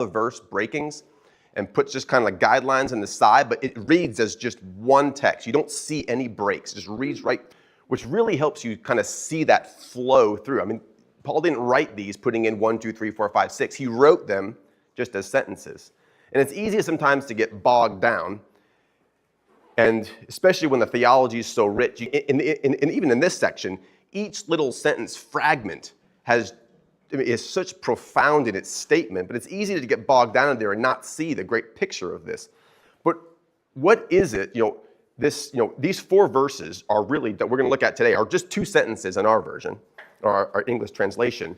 the verse breakings and puts just kind of like guidelines on the side, but it reads as just one text. You don't see any breaks. It just reads right, which really helps you kind of see that flow through. I mean, Paul didn't write these putting in 1, 2, 3, 4, 5, 6. He wrote them just as sentences. And it's easy sometimes to get bogged down, and especially when the theology is so rich. And even in this section, each little sentence fragment is such profound in its statement, but it's easy to get bogged down in there and not see the great picture of this. But what is it, these 4 verses are really, that we're going to look at today, are just 2 sentences in our version, or our English translation.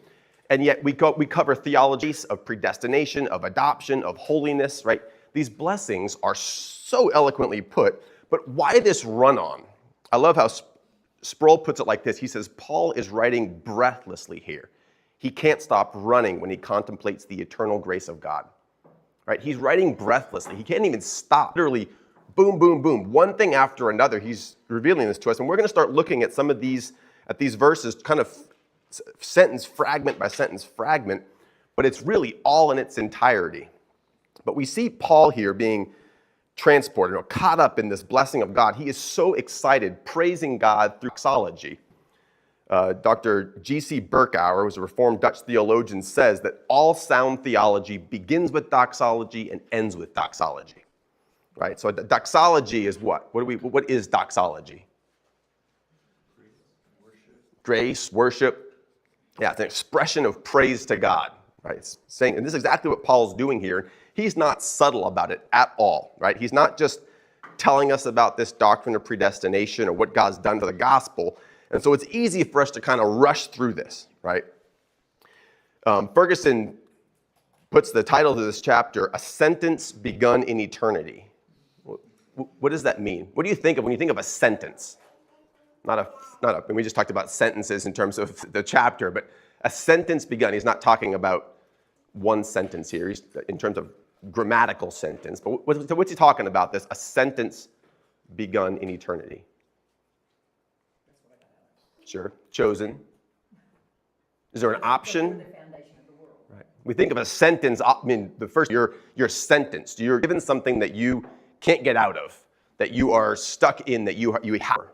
And yet we cover theologies of predestination, of adoption, of holiness, right? These blessings are so eloquently put, but why this run-on? I love how Sproul puts it like this. He says, Paul is writing breathlessly here. He can't stop running when he contemplates the eternal grace of God, right? He's writing breathlessly. He can't even stop. Literally, boom, boom, boom. One thing after another, he's revealing this to us. And we're going to start looking at some of these verses, kind of sentence fragment by sentence fragment, but it's really all in its entirety. But we see Paul here being transported or caught up in this blessing of God. He is so excited, praising God through doxology. Dr. G.C. Berkouwer, who's a Reformed Dutch theologian, says that all sound theology begins with doxology and ends with doxology. Right? So doxology is what? What is doxology? Grace, worship. Yeah, it's an expression of praise to God, right? It's saying, and this is exactly what Paul's doing here. He's not subtle about it at all, right? He's not just telling us about this doctrine of predestination or what God's done for the gospel. And so it's easy for us to kind of rush through this, right? Ferguson puts the title to this chapter, A Sentence Begun in Eternity. What does that mean? What do you think of when you think of a sentence? And we just talked about sentences in terms of the chapter, but a sentence begun. He's not talking about one sentence here. He's in terms of grammatical sentence. But what's he talking about? A sentence begun in eternity. Sure. Chosen. Is there an option? The foundation of the world. Right. We think of a sentence. I mean, the first you're sentenced. You're given something that you can't get out of, that you are stuck in, that you have.